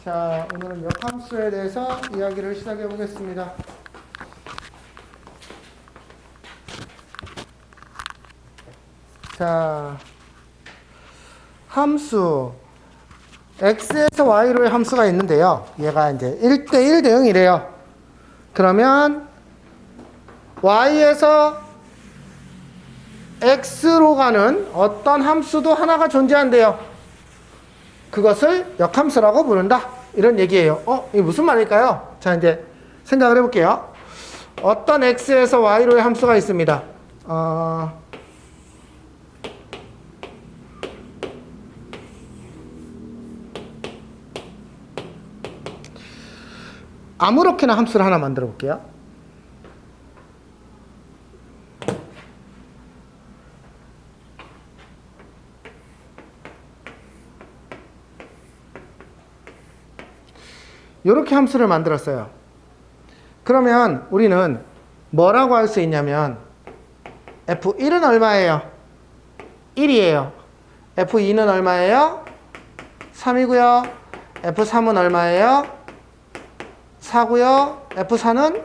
자, 오늘은 역함수에 대해서 이야기를 시작해 보겠습니다. 자, 함수 x에서 y로의 함수가 있는데요. 얘가 이제 1대1 대 0이래요. 그러면 y에서 x로 가는 어떤 함수도 하나가 존재한대요. 그것을 역함수라고 부른다. 이런 얘기예요. 이게 무슨 말일까요? 자, 이제 생각을 해볼게요. 어떤 x에서 y로의 함수가 있습니다. 아무렇게나 함수를 하나 만들어 볼게요. 이렇게 함수를 만들었어요. 그러면 우리는 뭐라고 할 수 있냐면 F1은 얼마예요? 1이에요. F2는 얼마예요? 3이고요. F3은 얼마예요? 4고요. F4는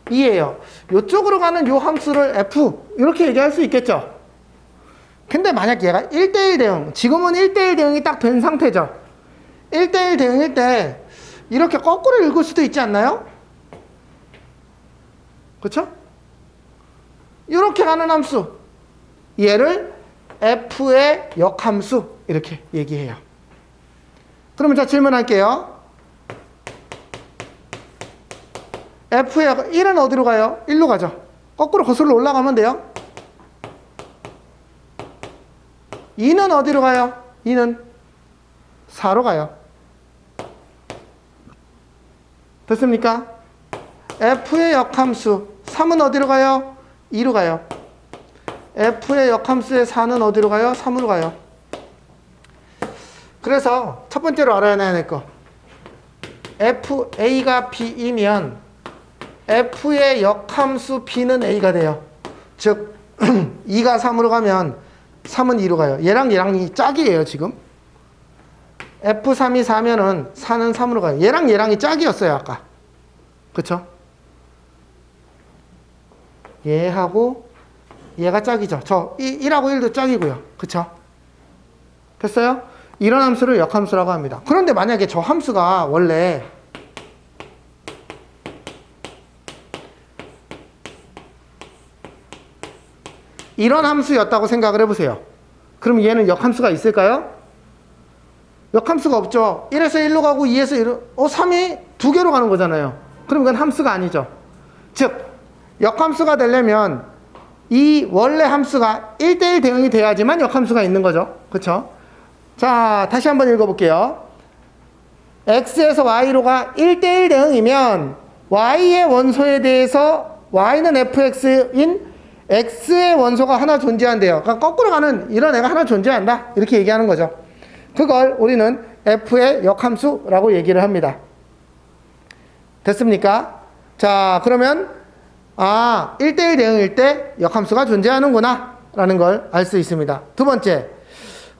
2예요. 이쪽으로 가는 이 함수를 F 이렇게 얘기할 수 있겠죠. 근데 만약 얘가 1대1 대응, 지금은 1대1 대응이 딱 된 상태죠. 1대1 대응일 때 이렇게 거꾸로 읽을 수도 있지 않나요? 그렇죠? 이렇게 가는 함수, 얘를 F의 역함수 이렇게 얘기해요. 그러면 자, 질문할게요. F의 1은 어디로 가요? 1로 가죠. 거꾸로 거슬러 올라가면 돼요. 2는 어디로 가요? 2는 4로 가요. 됐습니까? F의 역함수 3은 어디로 가요? 2로 가요. F의 역함수의 4는 어디로 가요? 3으로 가요. 그래서 첫 번째로 알아야 될 거, FA가 B이면 F의 역함수 B는 A가 돼요. 즉 2가 3으로 가면 3은 2로 가요. 얘랑 얘랑이 짝이에요. 지금 F3이 4면은 4는 3으로 가요. 얘랑 얘랑이 짝이었어요. 아까. 그쵸? 얘하고 얘가 짝이죠. 저 1하고 1도 짝이고요. 그쵸? 됐어요? 이런 함수를 역함수라고 합니다. 그런데 만약에 저 함수가 원래 이런 함수였다고 생각을 해보세요. 그럼 얘는 역함수가 있을까요? 역함수가 없죠. 1에서 1로 가고 2에서 1로 3이 두 개로 가는 거잖아요. 그럼 이건 함수가 아니죠. 즉 역함수가 되려면 이 원래 함수가 1대1 대응이 돼야지만 역함수가 있는 거죠. 그렇죠? 자, 다시 한번 읽어볼게요. x에서 y로가 1대1 대응이면 y의 원소에 대해서 y는 fx인 x의 원소가 하나 존재한대요. 그러니까 거꾸로 가는 이런 애가 하나 존재한다. 이렇게 얘기하는 거죠. 그걸 우리는 f의 역함수라고 얘기를 합니다. 됐습니까? 자, 그러면 1대1 대응일 때 역함수가 존재하는구나 라는 걸 알 수 있습니다. 두 번째,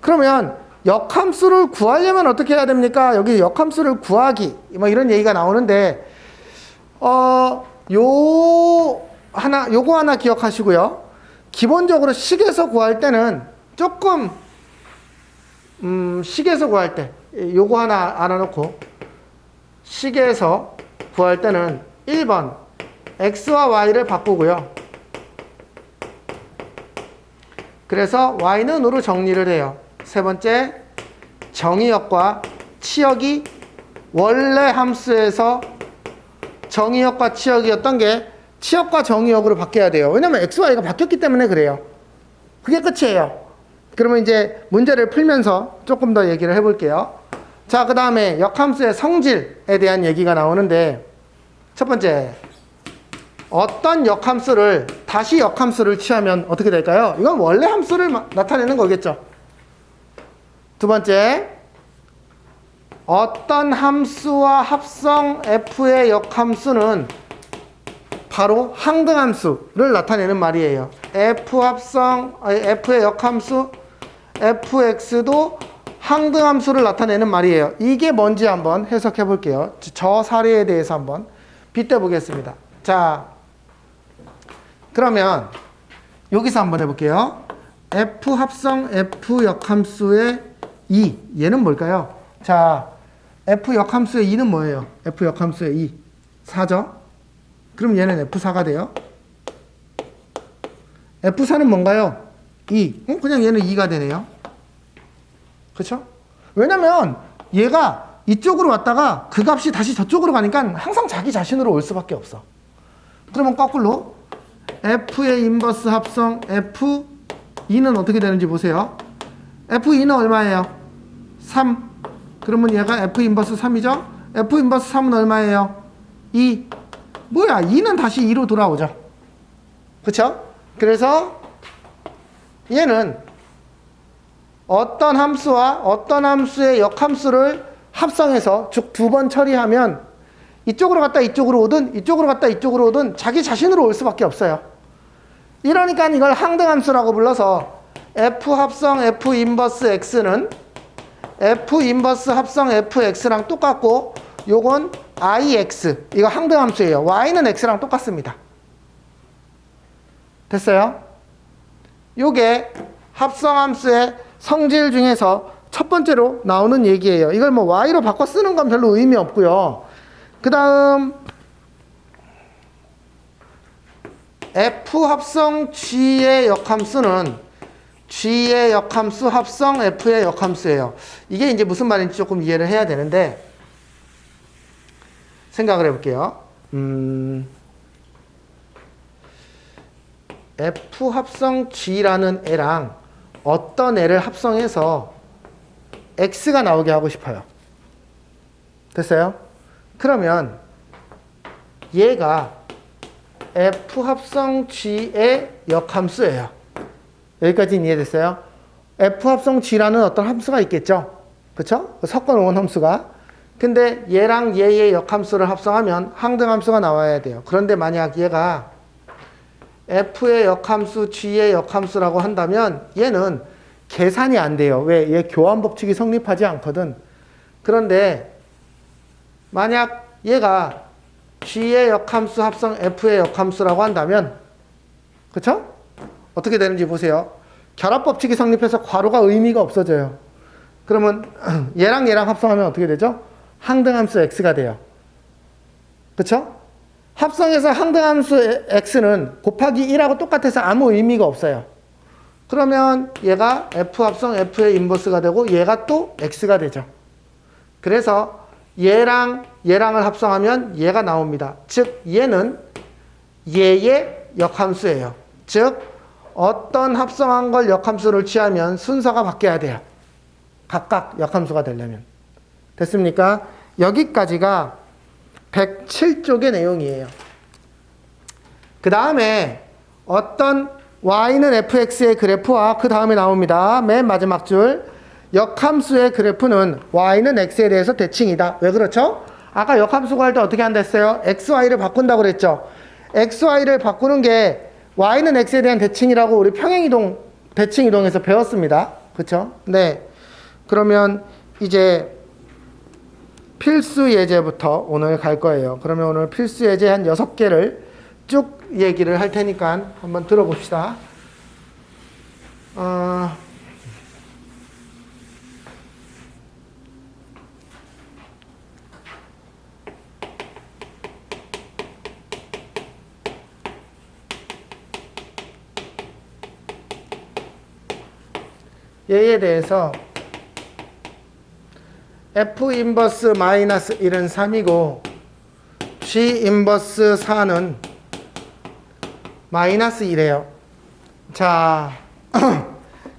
그러면 역함수를 구하려면 어떻게 해야 됩니까? 여기 역함수를 구하기 뭐 이런 얘기가 나오는데 요거 하나 기억하시고요. 기본적으로 식에서 구할 때는 조금 식에서 구할 때 요거 하나 알아놓고, 식에서 구할 때는 1번 x와 y를 바꾸고요. 그래서 y는 으로 정리를 해요. 세 번째, 정의역과 치역이 원래 함수에서 정의역과 치역이었던 게 치역과 정의역으로 바뀌어야 돼요. 왜냐면 x, y가 바뀌었기 때문에 그래요. 그게 끝이에요. 그러면 이제 문제를 풀면서 조금 더 얘기를 해볼게요. 자, 그 다음에 역함수의 성질에 대한 얘기가 나오는데, 첫 번째, 어떤 역함수를 다시 역함수를 취하면 어떻게 될까요? 이건 원래 함수를 나타내는 거겠죠. 두 번째, 어떤 함수와 합성 f의 역함수는 바로 항등함수를 나타내는 말이에요. f의 역함수 fx도 항등함수를 나타내는 말이에요. 이게 뭔지 한번 해석해 볼게요. 저 사례에 대해서 한번 빗대 보겠습니다. 자, 그러면 여기서 한번 해볼게요. F 합성 F 역함수의 2. 얘는 뭘까요? 자, F 역함수의 2는 뭐예요? F 역함수의 2. 4죠? 그럼 얘는 F4가 돼요. F4는 뭔가요? 2. 그냥 얘는 2가 되네요. 그쵸? 왜냐면 얘가 이쪽으로 왔다가 그 값이 다시 저쪽으로 가니까 항상 자기 자신으로 올 수밖에 없어. 그러면 거꾸로 F의 인버스 합성 F2는 어떻게 되는지 보세요. F2는 얼마예요? 3. 그러면 얘가 F 인버스 3이죠? F 인버스 3은 얼마예요? 2. 뭐야? 2는 다시 2로 돌아오죠. 그쵸? 그래서 얘는 어떤 함수와 어떤 함수의 역함수를 합성해서 즉 두 번 처리하면 이쪽으로 갔다 이쪽으로 오든 이쪽으로 갔다 이쪽으로 오든 자기 자신으로 올 수밖에 없어요. 이러니까 이걸 항등함수라고 불러서 F 합성 F 인버스 X는 F 인버스 합성 FX랑 똑같고 요건 IX 이거 항등함수예요. Y는 X랑 똑같습니다. 됐어요? 요게 합성함수의 성질 중에서 첫 번째로 나오는 얘기예요. 이걸 뭐 Y로 바꿔 쓰는 건 별로 의미 없고요. 그 다음 F 합성 G의 역함수는 G의 역함수 합성 F의 역함수예요. 이게 이제 무슨 말인지 조금 이해를 해야 되는데 생각을 해볼게요. F 합성 G라는 애랑 어떤 애를 합성해서 X가 나오게 하고 싶어요. 됐어요? 그러면 얘가 F 합성 G의 역함수예요. 여기까지는 이해됐어요? F 합성 G라는 어떤 함수가 있겠죠? 그쵸? 섞어놓은 함수가. 근데 얘랑 얘의 역함수를 합성하면 항등함수가 나와야 돼요. 그런데 만약 얘가 F의 역함수, G의 역함수라고 한다면 얘는 계산이 안 돼요. 왜? 얘 교환법칙이 성립하지 않거든. 그런데 만약 얘가 G의 역함수 합성 F의 역함수라고 한다면 그쵸? 어떻게 되는지 보세요. 결합법칙이 성립해서 괄호가 의미가 없어져요. 그러면 얘랑 얘랑 합성하면 어떻게 되죠? 항등함수 X가 돼요. 그쵸? 합성해서 항등함수 X는 곱하기 1하고 똑같아서 아무 의미가 없어요. 그러면 얘가 F 합성 F의 인버스가 되고 얘가 또 X가 되죠. 그래서 얘랑 얘랑을 합성하면 얘가 나옵니다. 즉 얘는 얘의 역함수예요. 즉 어떤 합성한 걸 역함수를 취하면 순서가 바뀌어야 돼요. 각각 역함수가 되려면. 됐습니까? 여기까지가 107쪽의 내용이에요. 그 다음에 어떤 y는 fx의 그래프와 그 다음에 나옵니다. 맨 마지막 줄. 역함수의 그래프는 y는 x에 대해서 대칭이다. 왜 그렇죠? 아까 역함수 구할 때 어떻게 한다 했어요? xy를 바꾼다고 그랬죠. xy를 바꾸는 게 y는 x에 대한 대칭이라고 우리 평행이동, 대칭이동에서 배웠습니다. 그렇죠? 네. 그러면 이제 필수 예제부터 오늘 갈 거예요. 그러면 오늘 필수 예제 한 6개를 쭉 얘기를 할 테니까 한번 들어봅시다. 얘에 대해서 F 인버스 마이너스 1은 3이고 G 인버스 4는 마이너스 1이에요. 자,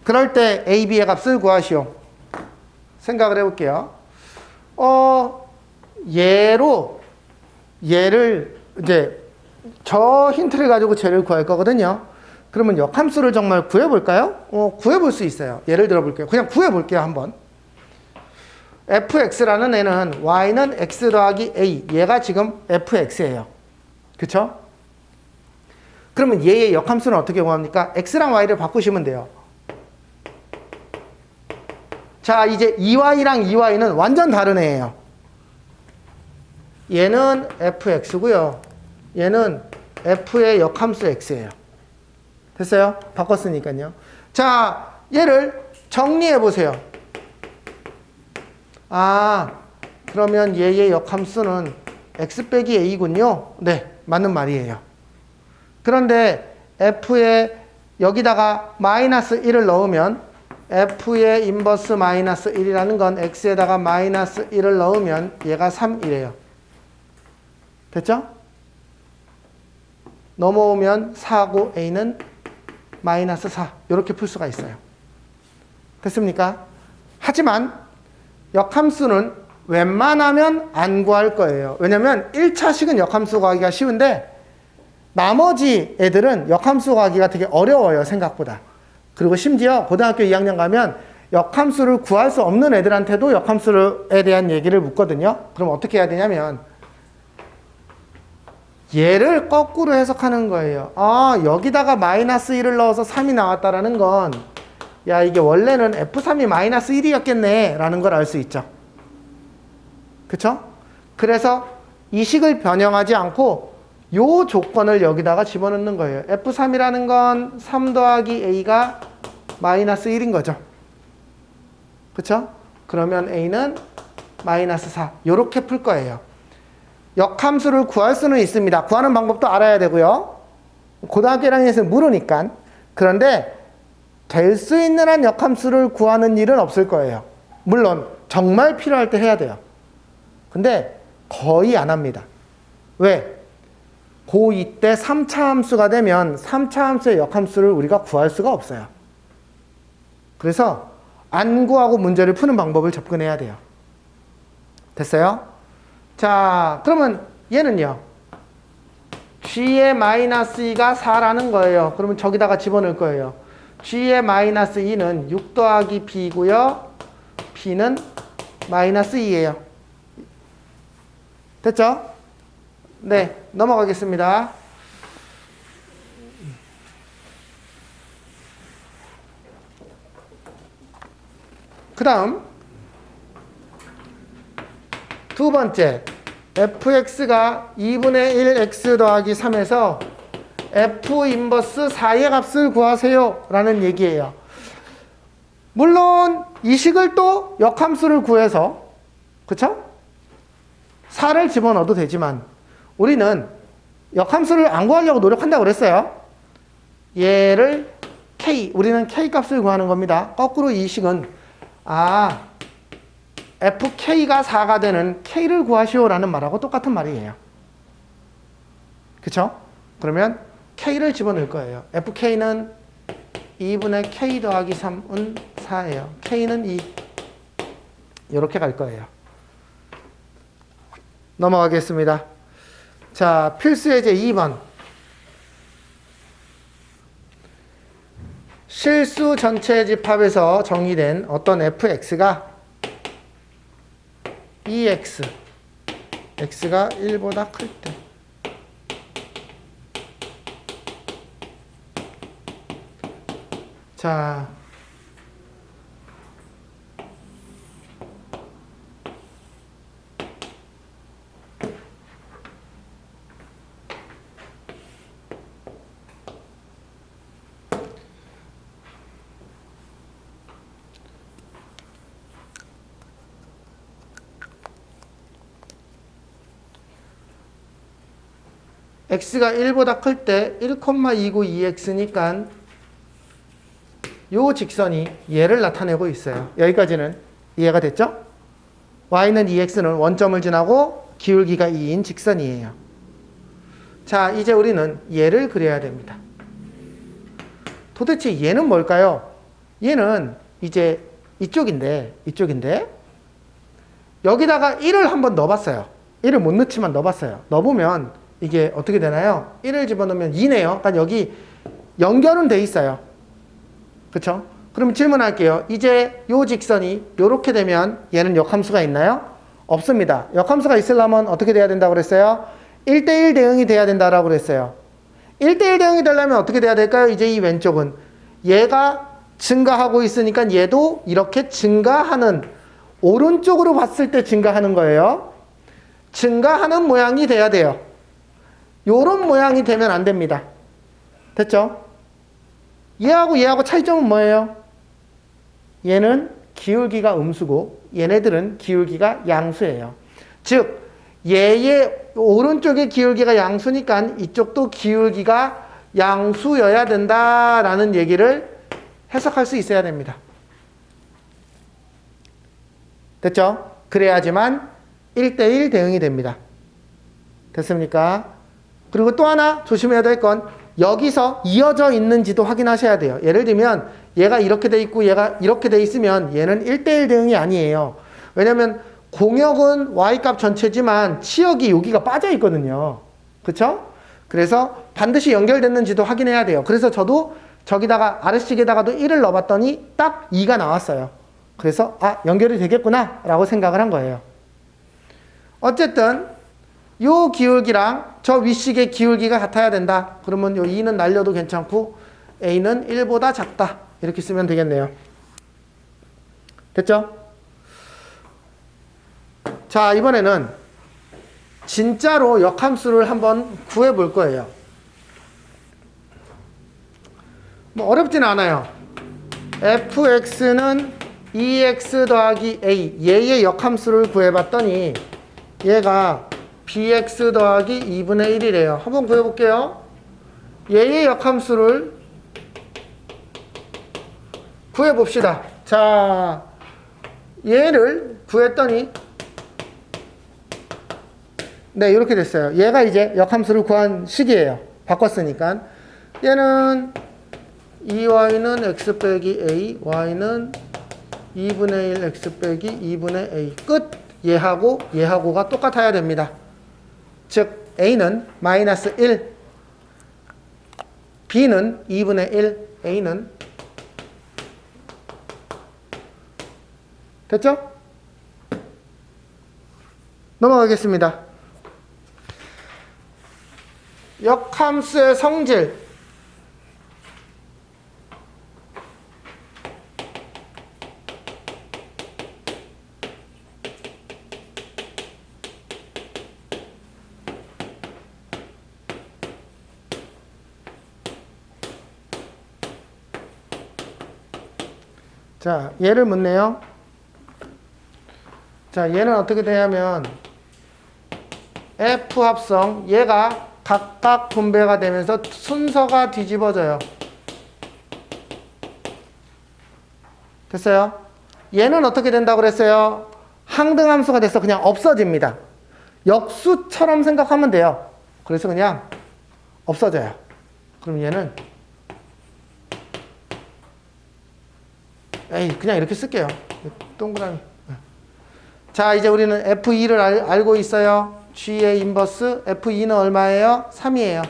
그럴 때 A, B의 값을 구하시오. 생각을 해볼게요. 얘를 이제 저 힌트를 가지고 쟤를 구할 거거든요. 그러면 역함수를 정말 구해볼까요? 구해볼 수 있어요. 예를 들어볼게요. 그냥 구해볼게요, 한번. fx라는 애는 y는 x 더하기 a. 얘가 지금 fx예요. 그쵸? 그러면 얘의 역함수는 어떻게 구합니까? x랑 y를 바꾸시면 돼요. 자, 이제 2y랑 2y는 완전 다른 애예요. 얘는 fx고요. 얘는 f의 역함수 x예요. 됐어요? 바꿨으니까요. 자, 얘를 정리해 보세요. 아, 그러면 얘의 역함수는 x 빼기 a군요. 네, 맞는 말이에요. 그런데 f에 여기다가 마이너스 1을 넣으면 f의 인버스 마이너스 1이라는 건 x에다가 마이너스 1을 넣으면 얘가 3이래요. 됐죠? 넘어오면 4고 a는 마이너스 4 이렇게 풀 수가 있어요. 됐습니까? 하지만 역함수는 웬만하면 안 구할 거예요. 왜냐면 1차식은 역함수 구하기가 쉬운데 나머지 애들은 역함수 구하기가 되게 어려워요. 생각보다. 그리고 심지어 고등학교 2학년 가면 역함수를 구할 수 없는 애들한테도 역함수에 대한 얘기를 묻거든요. 그럼 어떻게 해야 되냐면 얘를 거꾸로 해석하는 거예요. 아, 여기다가 마이너스 1을 넣어서 3이 나왔다라는 건 야, 이게 원래는 F3이 마이너스 1이었겠네 라는 걸 알 수 있죠. 그쵸? 그래서 이 식을 변형하지 않고 요 조건을 여기다가 집어넣는 거예요. F3이라는 건 3 더하기 A가 마이너스 1인 거죠. 그쵸? 그러면 A는 마이너스 4 요렇게 풀 거예요. 역함수를 구할 수는 있습니다. 구하는 방법도 알아야 되고요. 고등학교 1학년에서 물으니까. 그런데 될 수 있는 한 역함수를 구하는 일은 없을 거예요. 물론 정말 필요할 때 해야 돼요. 근데 거의 안 합니다. 왜? 고2 때 3차 함수가 되면 3차 함수의 역함수를 우리가 구할 수가 없어요. 그래서 안 구하고 문제를 푸는 방법을 접근해야 돼요. 됐어요? 자, 그러면 얘는요. g의 마이너스 2가 4라는 거예요. 그러면 저기다가 집어넣을 거예요. g의 마이너스 2는 6 더하기 b고요. b는 마이너스 2예요. 됐죠? 네, 넘어가겠습니다. 그 다음 두 번째 fx가 2분의 1 x 더하기 3에서 f 인버스 4의 값을 구하세요 라는 얘기예요. 물론 이 식을 또 역함수를 구해서 그쵸? 4를 집어넣어도 되지만 우리는 역함수를 안 구하려고 노력한다고 그랬어요. 얘를 k, 우리는 k 값을 구하는 겁니다. 거꾸로 이 식은 fk가 4가 되는 k를 구하시오라는 말하고 똑같은 말이에요. 그쵸? 그러면 k를 집어넣을 거예요. fk는 2분의 k 더하기 3은 4예요. k는 2. 이렇게 갈 거예요. 넘어가겠습니다. 자, 필수 예제 2번. 실수 전체 집합에서 정의된 어떤 fx가 2x, x가 1보다 클 때. 자, x가 1보다 클 때 1,292x니까 요 직선이 얘를 나타내고 있어요. 여기까지는 이해가 됐죠? y는 2x는 원점을 지나고 기울기가 2인 직선이에요. 자, 이제 우리는 얘를 그려야 됩니다. 도대체 얘는 뭘까요? 얘는 이제 이쪽인데 여기다가 1을 한번 넣어봤어요. 1을 못 넣지만 넣어봤어요. 넣어보면 이게 어떻게 되나요? 1을 집어넣으면 2네요. 그러니까 여기 연결은 돼 있어요. 그쵸? 그럼 질문할게요. 이제 요 직선이 요렇게 되면 얘는 역함수가 있나요? 없습니다. 역함수가 있으려면 어떻게 돼야 된다고 그랬어요? 1대1 대응이 돼야 된다라고 그랬어요. 1대1 대응이 되려면 어떻게 돼야 될까요? 이제 이 왼쪽은 얘가 증가하고 있으니까 얘도 이렇게 증가하는, 오른쪽으로 봤을 때 증가하는 거예요. 증가하는 모양이 돼야 돼요. 요런 모양이 되면 안 됩니다. 됐죠? 얘하고 차이점은 뭐예요? 얘는 기울기가 음수고 얘네들은 기울기가 양수예요. 즉 얘의 오른쪽의 기울기가 양수니까 이쪽도 기울기가 양수여야 된다라는 얘기를 해석할 수 있어야 됩니다. 됐죠? 그래야지만 1대1 대응이 됩니다. 됐습니까? 그리고 또 하나 조심해야 될 건 여기서 이어져 있는지도 확인하셔야 돼요. 예를 들면 얘가 이렇게 돼 있고 얘가 이렇게 돼 있으면 얘는 1대1 대응이 아니에요. 왜냐면 공역은 y값 전체지만 치역이 여기가 빠져 있거든요. 그쵸? 그래서 반드시 연결됐는지도 확인해야 돼요. 그래서 저도 저기다가 아래식에다가도 1을 넣어봤더니 딱 2가 나왔어요. 그래서 연결이 되겠구나 라고 생각을 한 거예요. 어쨌든 요 기울기랑 저 윗식의 기울기가 같아야 된다. 그러면 요 2는 날려도 괜찮고 A는 1보다 작다. 이렇게 쓰면 되겠네요. 됐죠? 자, 이번에는 진짜로 역함수를 한번 구해 볼 거예요. 뭐 어렵진 않아요. fx는 2x 더하기 a, 얘의 역함수를 구해봤더니 얘가 bx 더하기 2분의 1이래요. 한번 구해볼게요. 얘의 역함수를 구해봅시다. 자, 얘를 구했더니 네, 이렇게 됐어요. 얘가 이제 역함수를 구한 식이에요. 바꿨으니까. 얘는 2y는 x 빼기 a, y는 2분의 1 x 빼기 2분의 a. 끝! 얘하고가 똑같아야 됩니다. 즉 a는 마이너스 1, b는 2분의 1, a는 됐죠? 넘어가겠습니다. 역함수의 성질. 자, 얘를 묻네요. 자, 얘는 어떻게 되냐면 F 합성, 얘가 각각 분배가 되면서 순서가 뒤집어져요. 됐어요? 얘는 어떻게 된다고 그랬어요? 항등함수가 돼서 그냥 없어집니다. 역수처럼 생각하면 돼요. 그래서 그냥 없어져요. 그럼 얘는 그냥 이렇게 쓸게요. 동그라미. 자, 이제 우리는 F2를 알고 있어요. G의 인버스 F2는 얼마예요? 3이에요.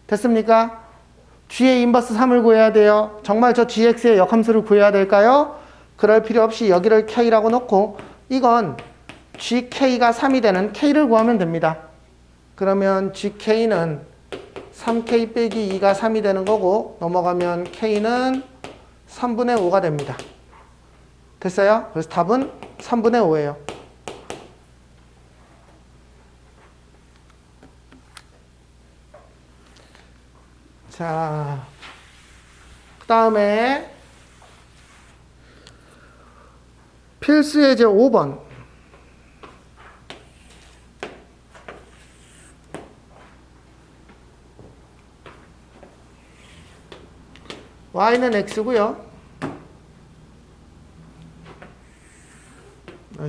됐습니까? G의 인버스 3을 구해야 돼요. 정말 저 GX의 역함수를 구해야 될까요? 그럴 필요 없이 여기를 K라고 놓고 이건 GK가 3이 되는 K를 구하면 됩니다. 그러면 GK는 3K 빼기 2가 3이 되는 거고 넘어가면 K는 3분의 5가 됩니다. 됐어요? 그래서 답은 3분의 5예요. 자, 그 다음에 필수 예제 5번. y는 x고요.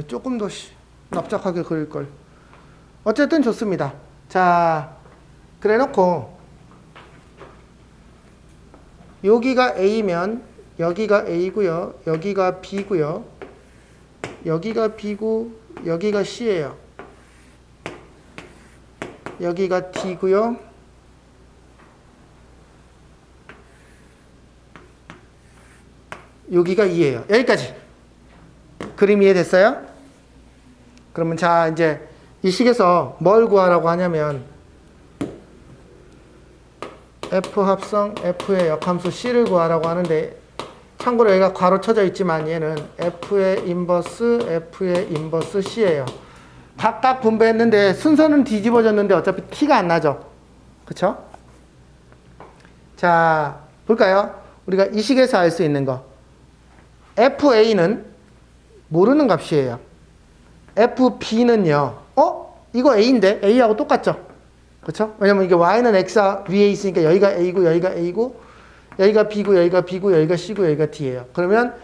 조금 더 납작하게 그릴걸. 어쨌든 좋습니다. 자, 그래 놓고 여기가 A면 여기가 A고요. 여기가 B고요. 여기가 B고 여기가 C예요. 여기가 D고요. 여기가 2예요. 여기까지. 그림 이해됐어요? 그러면 자, 이제 이 식에서 뭘 구하라고 하냐면 F 합성 F의 역함수 C를 구하라고 하는데, 참고로 여기가 괄호 쳐져 있지만 얘는 F의 인버스 C예요. 각각 분배했는데 순서는 뒤집어졌는데 어차피 T가 안 나죠. 그쵸? 자, 볼까요? 우리가 이 식에서 알 수 있는 거. FA는 모르는 값이에요. FB는요. 이거 A인데? A하고 똑같죠? 그쵸? 왜냐면 이게 Y는 X 위에 있으니까 여기가 A고 여기가 A고 여기가 B고 여기가 B고 여기가 C고 여기가 D예요. 그러면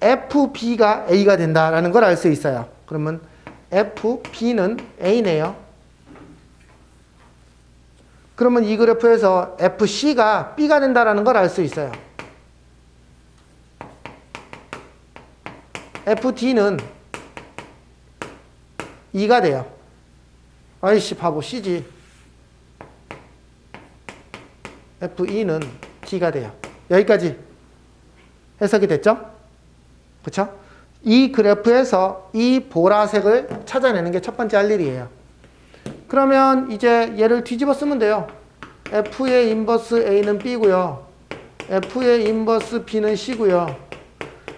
FB가 A가 된다라는 걸 알 수 있어요. 그러면 FB는 A네요. 그러면 이 그래프에서 FC가 B가 된다라는 걸 알 수 있어요. FD는 2가 돼요. 아이씨 바보 C지. FE는 D가 돼요. 여기까지 해석이 됐죠? 그쵸? 이 그래프에서 이 보라색을 찾아내는 게 첫 번째 할 일이에요. 그러면 이제 얘를 뒤집어 쓰면 돼요. F의 인버스 A는 B고요. F의 인버스 B는 C고요.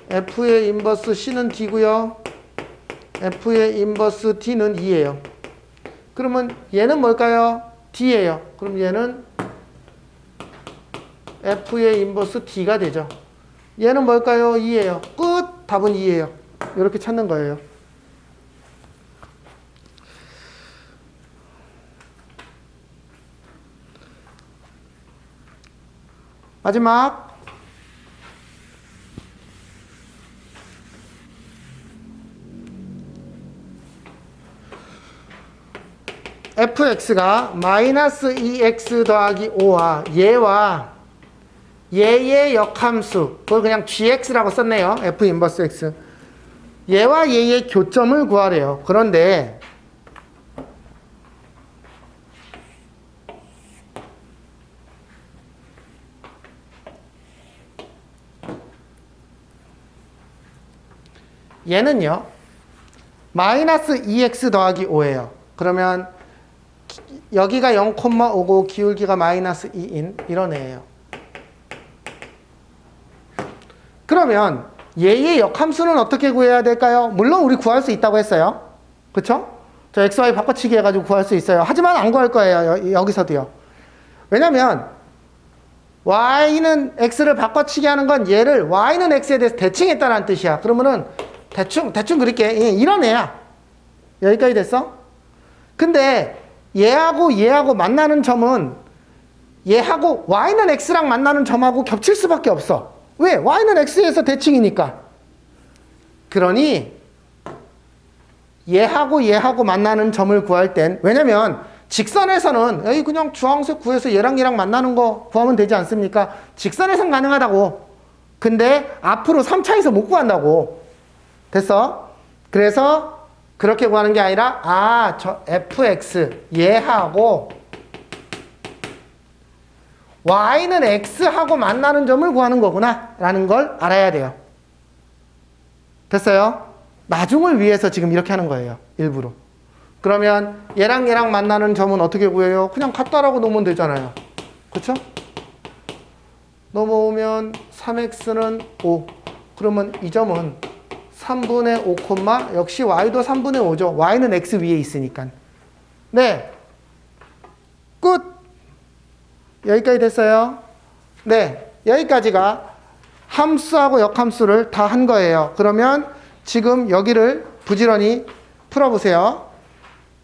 F의 인버스 C는 D고요. F의 인버스 D는 2예요. 그러면 얘는 뭘까요? D예요. 그럼 얘는 F의 인버스 D가 되죠. 얘는 뭘까요? 2예요. 끝! 답은 2예요. 이렇게 찾는 거예요. 마지막 fx가 마이너스 2x 더하기 5와 얘의 역함수, 그걸 그냥 gx라고 썼네요. f 인버스 x. 얘와 얘의 교점을 구하래요. 그런데 얘는요 마이너스 2x 더하기 5예요. 그러면 여기가 0,5고 기울기가 마이너스 2인 이런 애예요. 그러면 얘의 역함수는 어떻게 구해야 될까요? 물론 우리 구할 수 있다고 했어요. 그쵸? 저 xy 바꿔치기 해가지고 구할 수 있어요. 하지만 안 구할 거예요. 여기서도요. 왜냐면 y는 x를 바꿔치기 하는 건 얘를 y는 x에 대해서 대칭했다는 뜻이야. 그러면은 대충 그릴게. 이런 애야. 여기까지 됐어? 근데 얘하고 만나는 점은 얘하고 y는 x랑 만나는 점하고 겹칠 수밖에 없어. 왜? y는 x에서 대칭이니까. 그러니 얘하고 만나는 점을 구할 땐, 왜냐면 직선에서는 여기 그냥 주황색 구해서 얘랑 만나는 거 구하면 되지 않습니까? 직선에선 가능하다고. 근데 앞으로 3차에서 못 구한다고. 됐어? 그래서 그렇게 구하는 게 아니라 저 fx 얘하고 y는 x하고 만나는 점을 구하는 거구나 라는 걸 알아야 돼요. 됐어요? 나중을 위해서 지금 이렇게 하는 거예요. 일부러. 그러면 얘랑 만나는 점은 어떻게 구해요? 그냥 같다라고 놓으면 되잖아요. 그쵸? 넘어오면 3x는 5. 그러면 이 점은 3분의 5, 역시 y도 3분의 5죠. y는 x 위에 있으니까. 네. 끝. 여기까지 됐어요. 네. 여기까지가 함수하고 역함수를 다 한 거예요. 그러면 지금 여기를 부지런히 풀어보세요.